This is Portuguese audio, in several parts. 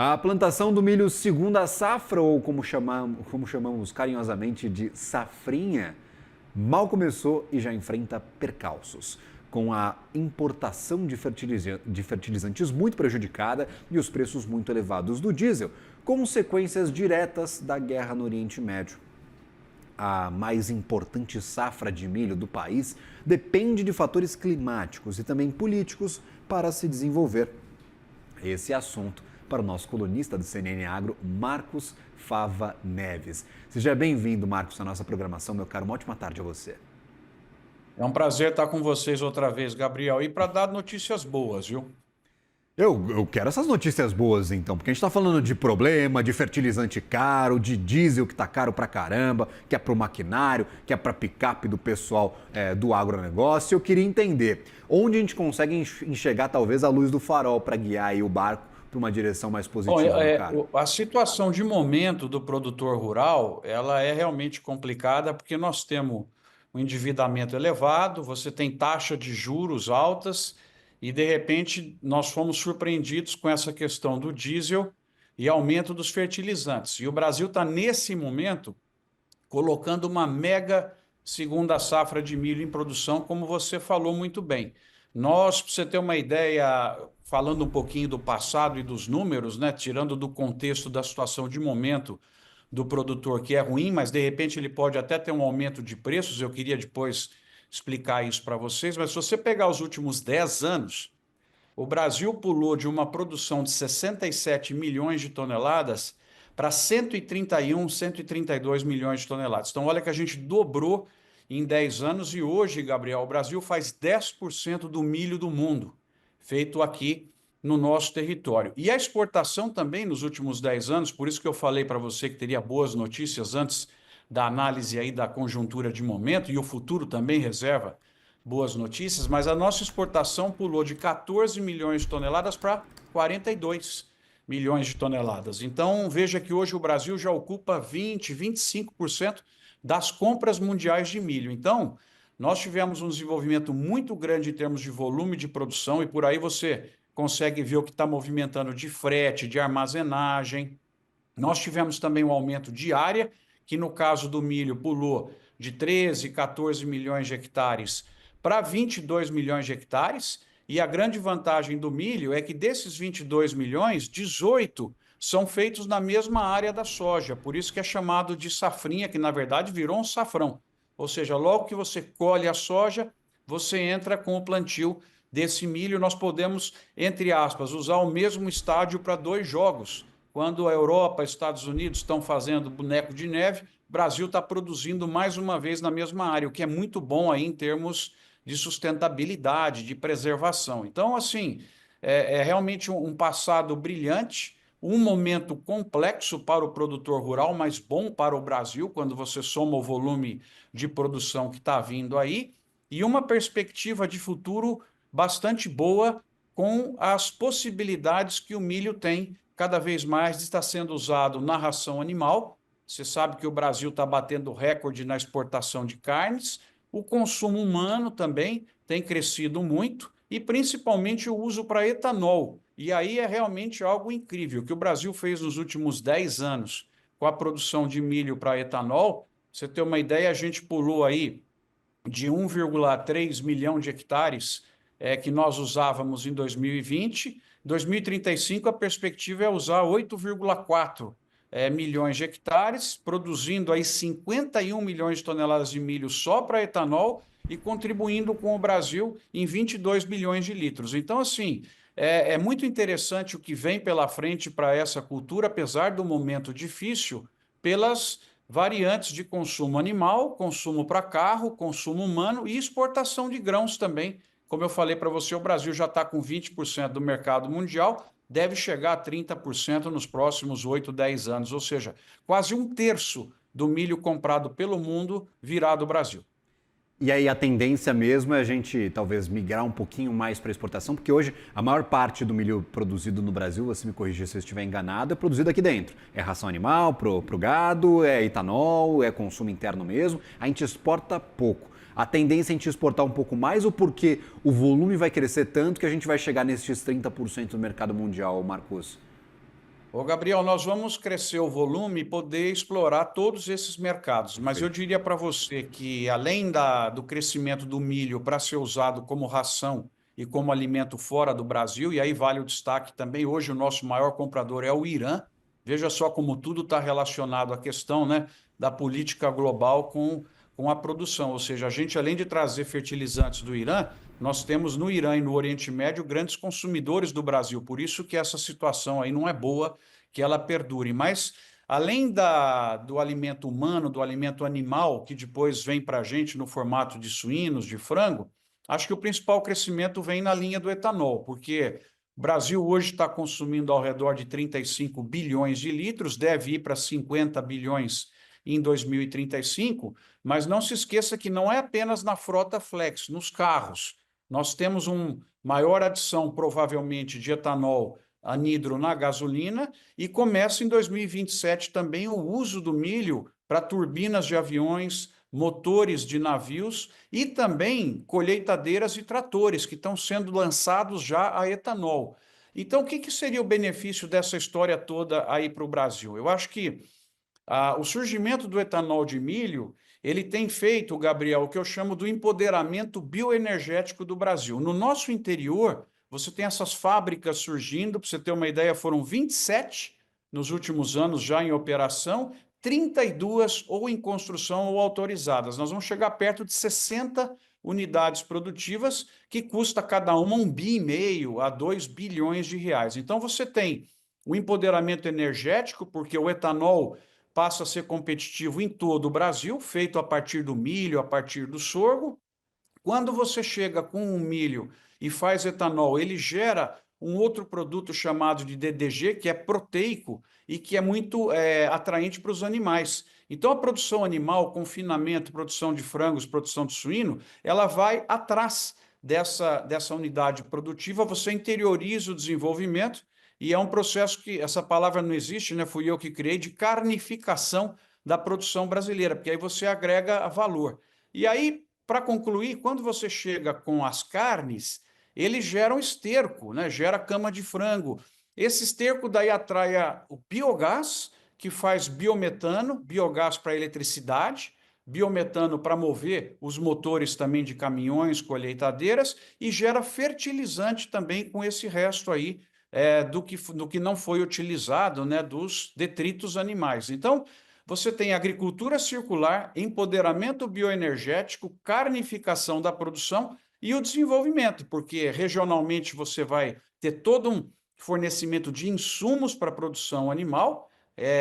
A plantação do milho segunda safra, ou como chamamos carinhosamente de safrinha, mal começou e já enfrenta percalços. Com a importação de fertilizantes muito prejudicada e os preços muito elevados do diesel, consequências diretas da guerra no Oriente Médio. A mais importante safra de milho do país depende de fatores climáticos e também políticos para se desenvolver. Esse assunto para o nosso colunista do CNN Agro, Marcos Fava Neves. Seja bem-vindo, Marcos, à nossa programação, meu caro. Uma ótima tarde a você. É um prazer estar com vocês outra vez, Gabriel, e para dar notícias boas, viu? Eu quero essas notícias boas, então, porque a gente está falando de problema, de fertilizante caro, de diesel que está caro pra caramba, que é para o maquinário, que é para picape do pessoal do agronegócio. Eu queria entender onde a gente consegue enxergar, talvez, a luz do farol para guiar aí o barco para uma direção mais Bom, positiva, meu caro. a situação de momento do produtor rural, ela é realmente complicada porque nós temos um endividamento elevado, você tem taxa de juros altas e, de repente, nós fomos surpreendidos com essa questão do diesel e aumento dos fertilizantes. E o Brasil está, nesse momento, colocando uma mega segunda safra de milho em produção, como você falou muito bem. Nós, para você ter uma ideia, falando um pouquinho do passado e dos números, né, tirando do contexto da situação de momento do produtor, que é ruim, mas de repente ele pode até ter um aumento de preços, eu queria depois explicar isso para vocês, mas se você pegar os últimos 10 anos, o Brasil pulou de uma produção de 67 milhões de toneladas para 131, 132 milhões de toneladas. Então, olha que a gente dobrou em 10 anos e hoje, Gabriel, o Brasil faz 10% do milho do mundo, feito aqui no nosso território. E a exportação também nos últimos 10 anos, por isso que eu falei para você que teria boas notícias antes da análise aí da conjuntura de momento, e o futuro também reserva boas notícias, mas a nossa exportação pulou de 14 milhões de toneladas para 42 milhões de toneladas. Então, veja que hoje o Brasil já ocupa 20, 25% das compras mundiais de milho. Então, nós tivemos um desenvolvimento muito grande em termos de volume de produção e por aí você consegue ver o que está movimentando de frete, de armazenagem. Nós tivemos também um aumento de área, que no caso do milho pulou de 13, 14 milhões de hectares para 22 milhões de hectares, e a grande vantagem do milho é que desses 22 milhões, 18 são feitos na mesma área da soja, por isso que é chamado de safrinha, que na verdade virou um safrão. Ou seja, logo que você colhe a soja, você entra com o plantio desse milho. Nós podemos, entre aspas, usar o mesmo estádio para 2 jogos. Quando a Europa e Estados Unidos estão fazendo boneco de neve, o Brasil está produzindo mais uma vez na mesma área, o que é muito bom aí em termos de sustentabilidade, de preservação. Então, assim, é realmente um passado brilhante, um momento complexo para o produtor rural, mas bom para o Brasil, quando você soma o volume de produção que está vindo aí, e uma perspectiva de futuro bastante boa com as possibilidades que o milho tem cada vez mais de estar sendo usado na ração animal. Você sabe que o Brasil está batendo recorde na exportação de carnes, o consumo humano também tem crescido muito e principalmente o uso para etanol. E aí é realmente algo incrível que o Brasil fez nos últimos 10 anos com a produção de milho para etanol. Você ter uma ideia, a gente pulou aí de 1,3 milhão de hectares que nós usávamos em 2020. 2035 a perspectiva é usar 8,4 milhões de hectares, produzindo aí 51 milhões de toneladas de milho só para etanol e contribuindo com o Brasil em 22 bilhões de litros. Então, assim, é muito interessante o que vem pela frente para essa cultura, apesar do momento difícil, pelas variantes de consumo animal, consumo para carro, consumo humano e exportação de grãos também. Como eu falei para você, o Brasil já está com 20% do mercado mundial, deve chegar a 30% nos próximos 8, 10 anos, ou seja, quase um terço do milho comprado pelo mundo virá do Brasil. E aí a tendência mesmo é a gente talvez migrar um pouquinho mais para exportação, porque hoje a maior parte do milho produzido no Brasil, você me corrigir se eu estiver enganado, é produzido aqui dentro. É ração animal pro gado, é etanol, é consumo interno mesmo. A gente exporta pouco. A tendência é a gente exportar um pouco mais ou porque o volume vai crescer tanto que a gente vai chegar nesses 30% do mercado mundial, Marcos? Ô, Gabriel, nós vamos crescer o volume e poder explorar todos esses mercados, mas eu Perfeito. diria para você que, além do crescimento do milho para ser usado como ração e como alimento fora do Brasil, e aí vale o destaque também, hoje o nosso maior comprador é o Irã. Veja só como tudo está relacionado à questão, né, da política global com a produção, ou seja, a gente, além de trazer fertilizantes do Irã, nós temos no Irã e no Oriente Médio grandes consumidores do Brasil, por isso que essa situação aí não é boa, que ela perdure. Mas, além do alimento humano, do alimento animal, que depois vem para a gente no formato de suínos, de frango, acho que o principal crescimento vem na linha do etanol, porque o Brasil hoje está consumindo ao redor de 35 bilhões de litros, deve ir para 50 bilhões em 2035, mas não se esqueça que não é apenas na frota flex, nos carros. Nós temos uma maior adição, provavelmente, de etanol anidro na gasolina e começa em 2027 também o uso do milho para turbinas de aviões, motores de navios e também colheitadeiras e tratores que estão sendo lançados já a etanol. Então, o que seria o benefício dessa história toda aí para o Brasil? Eu acho que o surgimento do etanol de milho, ele tem feito, Gabriel, o que eu chamo do empoderamento bioenergético do Brasil. No nosso interior, você tem essas fábricas surgindo, para você ter uma ideia, foram 27 nos últimos anos já em operação, 32 ou em construção ou autorizadas. Nós vamos chegar perto de 60 unidades produtivas, que custa cada uma 1,5 bi a 2 bilhões de reais. Então você tem o empoderamento energético, porque o etanol passa a ser competitivo em todo o Brasil, feito a partir do milho, a partir do sorgo. Quando você chega com o milho e faz etanol, ele gera um outro produto chamado de DDG, que é proteico e que é muito atraente para os animais. Então, a produção animal, confinamento, produção de frangos, produção de suíno, ela vai atrás dessa unidade produtiva, você interioriza o desenvolvimento e é um processo que, essa palavra não existe, né? Fui eu que criei, de carnificação da produção brasileira, porque aí você agrega valor. E aí, para concluir, quando você chega com as carnes, eles geram esterco, né? Gera cama de frango. Esse esterco daí atrai o biogás, que faz biometano, biogás para eletricidade, biometano para mover os motores também de caminhões, colheitadeiras, e gera fertilizante também com esse resto aí do que não foi utilizado, né, dos detritos animais. Então, você tem agricultura circular, empoderamento bioenergético, carnificação da produção e o desenvolvimento, porque regionalmente você vai ter todo um fornecimento de insumos para a produção animal,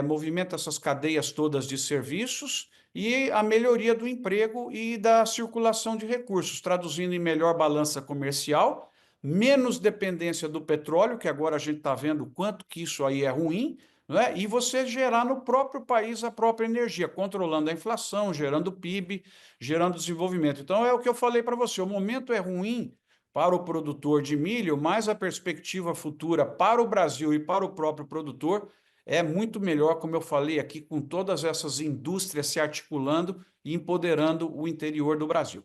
movimenta essas cadeias todas de serviços e a melhoria do emprego e da circulação de recursos, traduzindo em melhor balança comercial, menos dependência do petróleo, que agora a gente está vendo o quanto que isso aí é ruim, não é? E você gerar no próprio país a própria energia, controlando a inflação, gerando PIB, gerando desenvolvimento. Então é o que eu falei para você, o momento é ruim para o produtor de milho, mas a perspectiva futura para o Brasil e para o próprio produtor é muito melhor, como eu falei aqui, com todas essas indústrias se articulando e empoderando o interior do Brasil.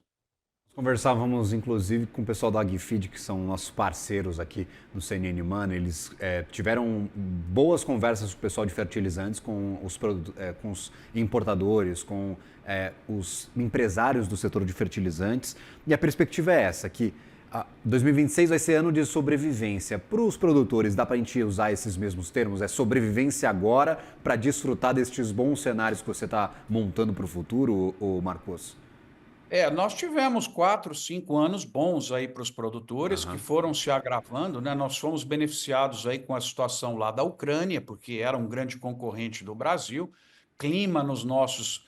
Conversávamos, inclusive, com o pessoal da AgFeed, que são nossos parceiros aqui no CNN Money. Eles tiveram boas conversas com o pessoal de fertilizantes, com os importadores, com os empresários do setor de fertilizantes. E a perspectiva é essa, que 2026 vai ser ano de sobrevivência. Para os produtores, dá para a gente usar esses mesmos termos? É sobrevivência agora para desfrutar destes bons cenários que você está montando para o futuro, Marcos? Nós tivemos 4, 5 anos bons aí para os produtores que Aham. foram se agravando, né? Nós fomos beneficiados aí com a situação lá da Ucrânia, porque era um grande concorrente do Brasil, clima nos nossos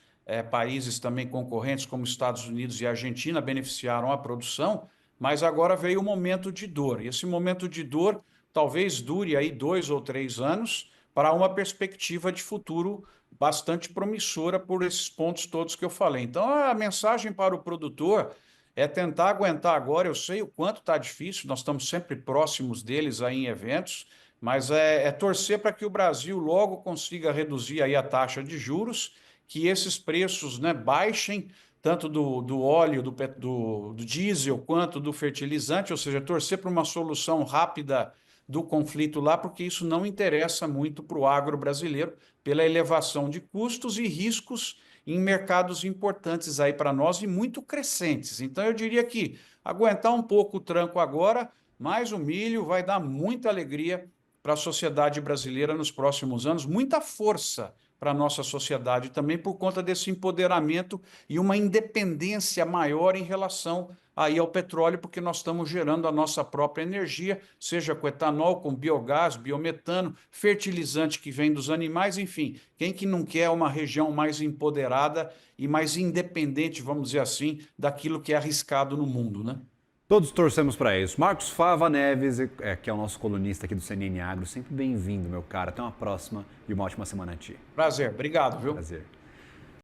países também concorrentes, como Estados Unidos e Argentina, beneficiaram a produção, mas agora veio o momento de dor. E esse momento de dor talvez dure aí 2 ou 3 anos para uma perspectiva de futuro bastante promissora por esses pontos todos que eu falei. Então, a mensagem para o produtor é tentar aguentar agora. Eu sei o quanto está difícil, nós estamos sempre próximos deles aí em eventos, mas é torcer para que o Brasil logo consiga reduzir aí a taxa de juros, que esses preços, né, baixem, tanto do óleo, do diesel, quanto do fertilizante, ou seja, torcer para uma solução rápida do conflito lá, porque isso não interessa muito para o agro brasileiro, pela elevação de custos e riscos em mercados importantes aí para nós e muito crescentes. Então, eu diria que aguentar um pouco o tranco agora, mas o milho vai dar muita alegria para a sociedade brasileira nos próximos anos, muita força para a nossa sociedade também por conta desse empoderamento e uma independência maior em relação aí ao petróleo, porque nós estamos gerando a nossa própria energia, seja com etanol, com biogás, biometano, fertilizante que vem dos animais, enfim, quem que não quer uma região mais empoderada e mais independente, vamos dizer assim, daquilo que é arriscado no mundo, né? Todos torcemos para isso. Marcos Fava Neves, que é o nosso colunista aqui do CNN Agro, sempre bem-vindo, meu cara. Até uma próxima e uma ótima semana a ti. Prazer, obrigado, viu? Prazer.